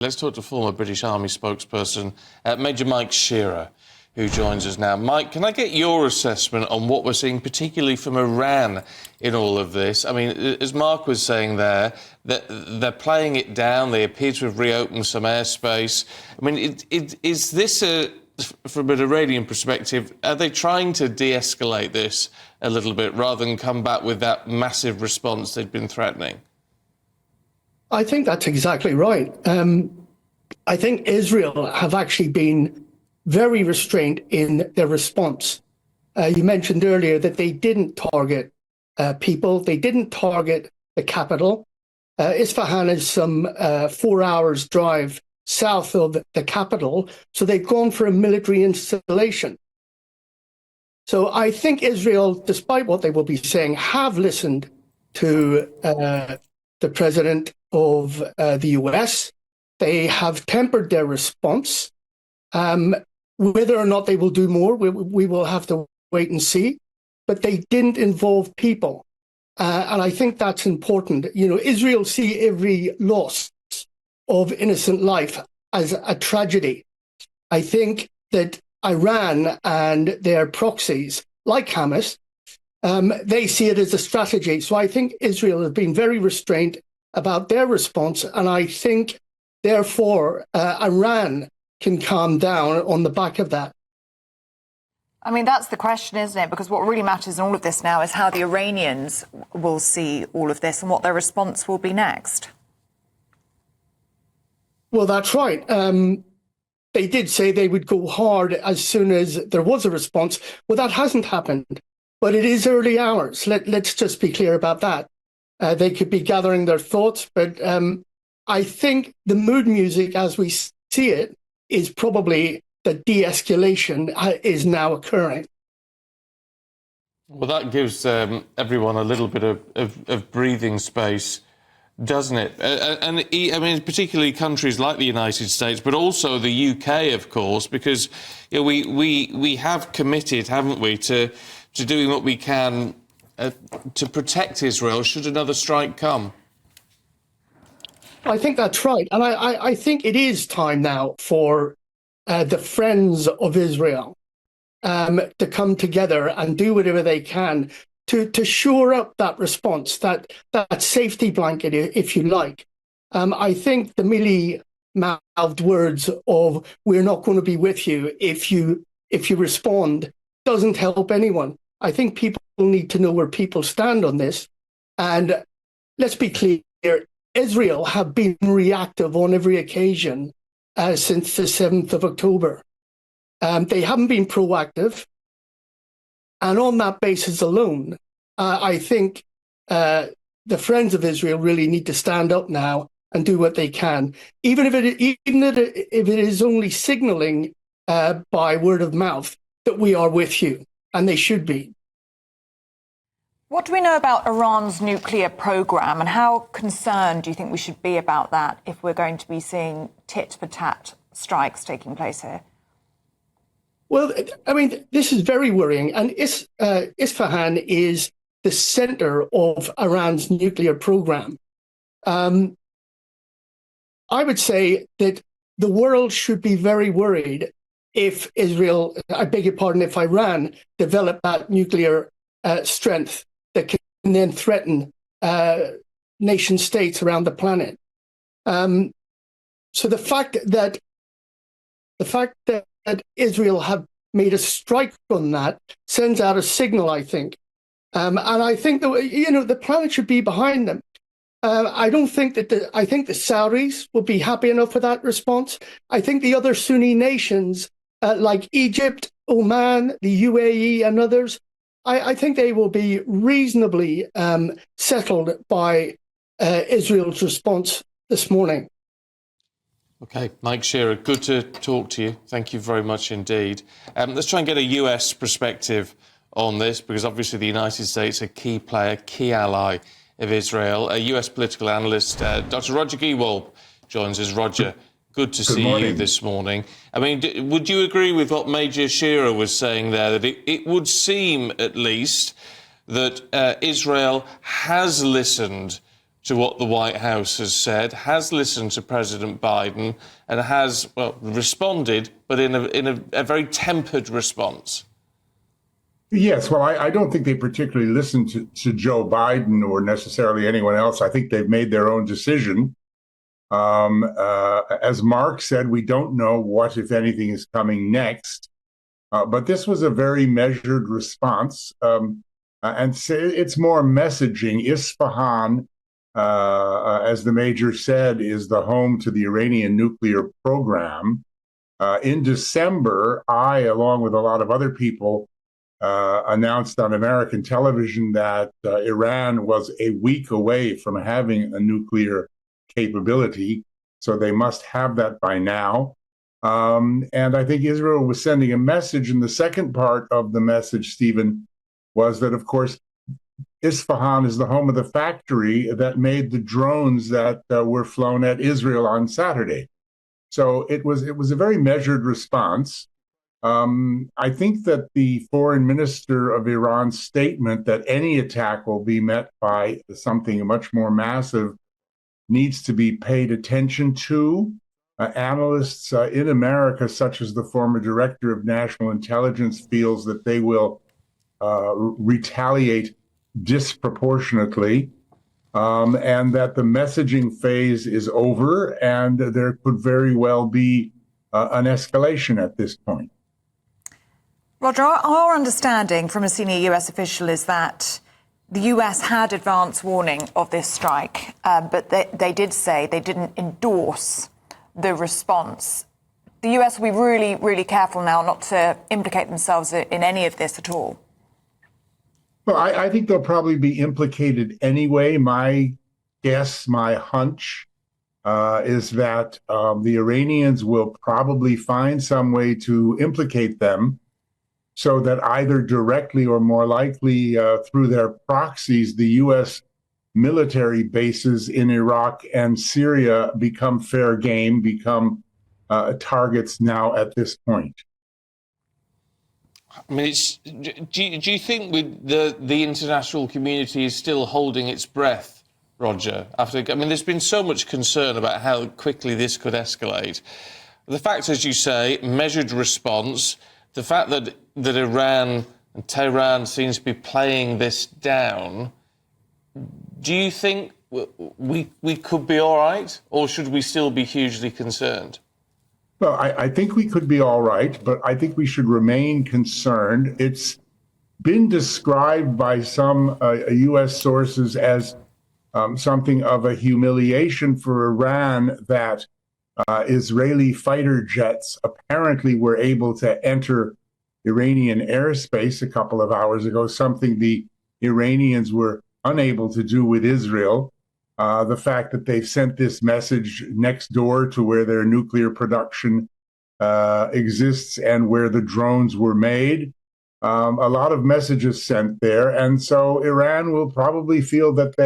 Let's talk to former British Army spokesperson, Major Mike Shir, who joins us now. Mike, can I get your assessment on what we're seeing, particularly from Iran, in all of this? I mean, as Mark was saying there, that they're playing it down. They appear to have reopened some airspace. I mean, is this, from an Iranian perspective, are they trying to de-escalate this a little bit rather than come back with that massive response they've been threatening? I think that's exactly right. I think Israel have actually been very restrained in their response. You mentioned earlier that they didn't target people. They didn't target the capital. Isfahan is some 4 hours drive south of the capital. So they've gone for a military installation. So I think Israel, despite what they will be saying, have listened to the president of the U.S. They have tempered their response. Whether or not they will do more, we will have to wait and see. But they didn't involve people. And I think that's important. You know, Israel see every loss of innocent life as a tragedy. I think that Iran and their proxies, like Hamas, they see it as a strategy. So I think Israel has been very restrained about their response. And I think, therefore, Iran can calm down on the back of that. I mean, that's the question, isn't it? Because what really matters in all of this now is how the Iranians will see all of this and what their response will be next. Well, that's right. They did say they would go hard as soon as there was a response. Well, that hasn't happened. But it is early hours. Let's just be clear about that. They could be gathering their thoughts, but I think the mood music as we see it is probably that de-escalation is now occurring. Well, that gives everyone a little bit of breathing space, doesn't it? And I mean, particularly countries like the United States, but also the UK, of course, because you know, we have committed, haven't we, to doing what we can to protect Israel should another strike come. I think that's right. And I think it is time now for the friends of Israel to come together and do whatever they can to shore up that response, that safety blanket, if you like. I think the mealy-mouthed words of "we're not going to be with you if you respond" doesn't help anyone. I think people need to know where people stand on this. And let's be clear, Israel have been reactive on every occasion since the 7th of October. They haven't been proactive. And on that basis alone, I think the friends of Israel really need to stand up now and do what they can, even if it is only signaling by word of mouth that we are with you, and they should be. What do we know about Iran's nuclear program, and how concerned do you think we should be about that if we're going to be seeing tit-for-tat strikes taking place here? Well, I mean, this is very worrying. And Isfahan is the center of Iran's nuclear program. I would say that the world should be very worried if Israel, I beg your pardon, if Iran developed that nuclear strength that can then threaten nation states around the planet. So the fact that Israel have made a strike on that sends out a signal, I think. And I think that, you know, the planet should be behind them. I don't think that I think the Saudis will be happy enough with that response. I think the other Sunni nations like Egypt, Oman, the UAE and others, I think they will be reasonably settled by Israel's response this morning. OK, Mike Shir, good to talk to you. Thank you very much indeed. Let's try and get a US perspective on this, because obviously the United States are a key player, key ally of Israel. A US political analyst, Dr. Roger Gewolb, joins us. Roger, good to see you this morning. I mean, would you agree with what Major Shir was saying there, that it would seem, at least, that Israel has listened to what the White House has said, has listened to President Biden, and has, well, responded, but in a very tempered response. Yes, well, I don't think they particularly listened to Joe Biden or necessarily anyone else. I think they've made their own decision. As Mark said, we don't know what, if anything, is coming next. But this was a very measured response. And it's more messaging. Isfahan, as the major said, is the home to the Iranian nuclear program. In December, I, along with a lot of other people, announced on American television that Iran was a week away from having a nuclear capability. So they must have that by now. And I think Israel was sending a message. And the second part of the message, Stephen, was that, of course, Isfahan is the home of the factory that made the drones that were flown at Israel on Saturday. So it was a very measured response. I think that the foreign minister of Iran's statement that any attack will be met by something much more massive needs to be paid attention to. Analysts in America, such as the former director of national intelligence, feels that they will retaliate disproportionately, and that the messaging phase is over, and there could very well be an escalation at this point. Roger, our understanding from a senior US official is that the US had advance warning of this strike, but they did say they didn't endorse the response. The US will be really, really careful now not to implicate themselves in any of this at all. Well, I think they'll probably be implicated anyway. My guess, my hunch, is that the Iranians will probably find some way to implicate them so that either directly or more likely through their proxies, the U.S. military bases in Iraq and Syria become fair game, become targets now at this point. I mean, do you think the international community is still holding its breath, Roger? There's been so much concern about how quickly this could escalate. The fact, as you say, measured response, the fact that Iran and Tehran seems to be playing this down, do you think we could be all right, or should we still be hugely concerned? Well, I think we could be all right, but I think we should remain concerned. It's been described by some U.S. sources as something of a humiliation for Iran that Israeli fighter jets apparently were able to enter Iranian airspace a couple of hours ago, something the Iranians were unable to do with Israel. The fact that they've sent this message next door to where their nuclear production exists and where the drones were made. A lot of messages sent there. And so Iran will probably feel that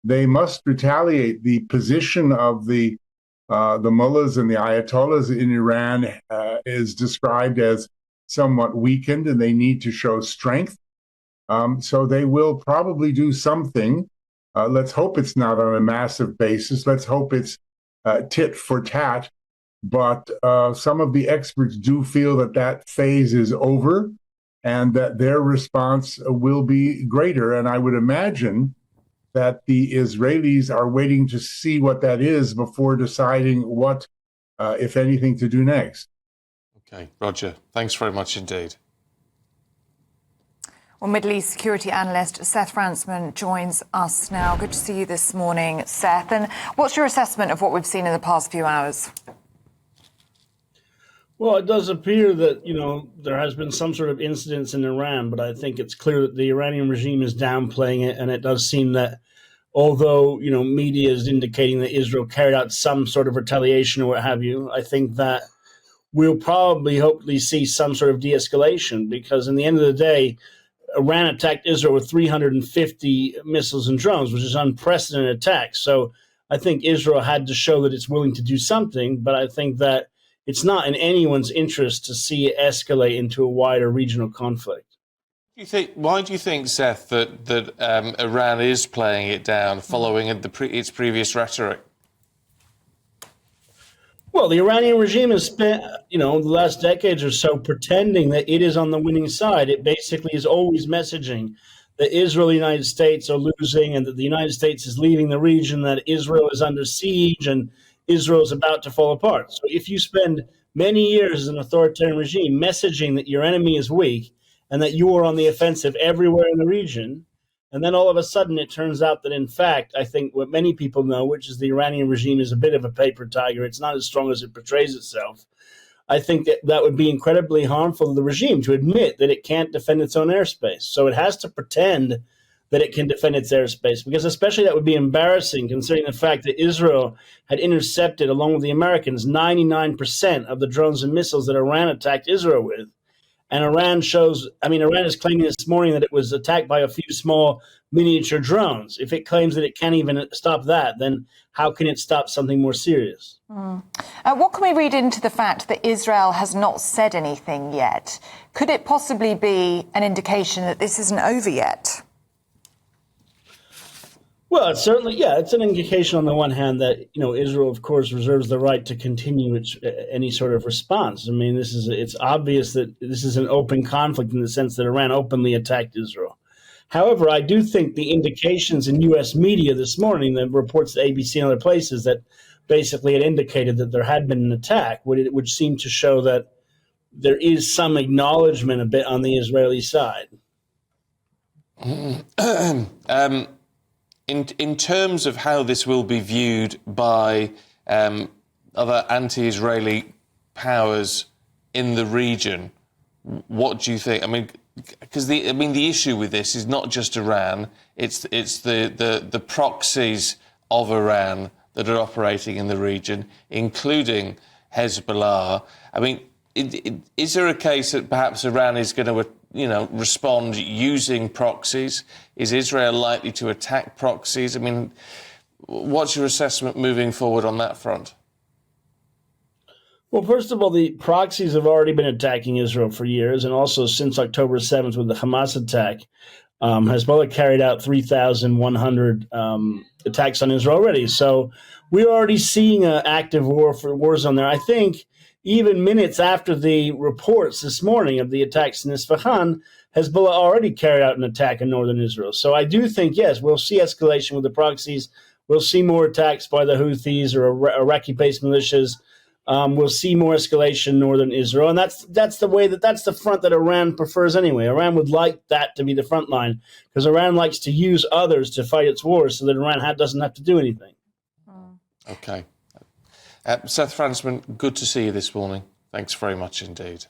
they must retaliate. The position of the mullahs and the ayatollahs in Iran is described as somewhat weakened, and they need to show strength. So they will probably do something. Let's hope it's not on a massive basis. Let's hope it's tit for tat. But some of the experts do feel that that phase is over and that their response will be greater. And I would imagine that the Israelis are waiting to see what that is before deciding what, if anything, to do next. Okay, Roger, thanks very much indeed. Well, Middle East security analyst Seth Fransman joins us now. Good to see you this morning, Seth. And what's your assessment of what we've seen in the past few hours? Well, it does appear that, there has been some sort of incidents in Iran, but I think it's clear that the Iranian regime is downplaying it. And it does seem that although, media is indicating that Israel carried out some sort of retaliation or what have you, I think that we'll probably hopefully see some sort of de-escalation, because in the end of the day, Iran attacked Israel with 350 missiles and drones, which is an unprecedented attack. So I think Israel had to show that it's willing to do something, but I think that it's not in anyone's interest to see it escalate into a wider regional conflict. Why do you think, Seth, that Iran is playing it down following its previous rhetoric? Well, the Iranian regime has spent, the last decades or so pretending that it is on the winning side. It basically is always messaging that Israel and the United States are losing and that the United States is leaving the region, that Israel is under siege and Israel is about to fall apart. So if you spend many years as an authoritarian regime messaging that your enemy is weak and that you are on the offensive everywhere in the region, and then all of a sudden it turns out that, in fact, I think what many people know, which is the Iranian regime is a bit of a paper tiger. It's not as strong as it portrays itself. I think that would be incredibly harmful to the regime to admit that it can't defend its own airspace. So it has to pretend that it can defend its airspace, because especially that would be embarrassing considering the fact that Israel had intercepted, along with the Americans, 99% of the drones and missiles that Iran attacked Israel with. And Iran is claiming this morning that it was attacked by a few small miniature drones. If it claims that it can't even stop that, then how can it stop something more serious? What can we read into the fact that Israel has not said anything yet? Could it possibly be an indication that this isn't over yet? Well, it's certainly, it's an indication on the one hand that, Israel, of course, reserves the right to continue any sort of response. I mean, it's obvious that this is an open conflict in the sense that Iran openly attacked Israel. However, I do think the indications in U.S. media this morning, the reports at ABC and other places, that basically it indicated that there had been an attack, would seem to show that there is some acknowledgement a bit on the Israeli side. In terms of how this will be viewed by other anti-Israeli powers in the region, what do you think? I mean, because the issue with this is not just Iran; it's the proxies of Iran that are operating in the region, including Hezbollah. I mean, is there a case that perhaps Iran is going to respond using proxies? Is Israel likely to attack proxies? I mean, what's your assessment moving forward on that front? Well, first of all, the proxies have already been attacking Israel for years, and also since October 7th with the Hamas attack, Hezbollah carried out 3,100 attacks on Israel already. So we're already seeing an active war zone there. I think even minutes after the reports this morning of the attacks in Isfahan, Hezbollah already carried out an attack in northern Israel. So I do think, yes, we'll see escalation with the proxies. We'll see more attacks by the Houthis or Iraqi-based militias. We'll see more escalation in northern Israel. And that's the front that Iran prefers anyway. Iran would like that to be the front line because Iran likes to use others to fight its wars so that Iran doesn't have to do anything. Okay. Seth Fransman, good to see you this morning. Thanks very much indeed.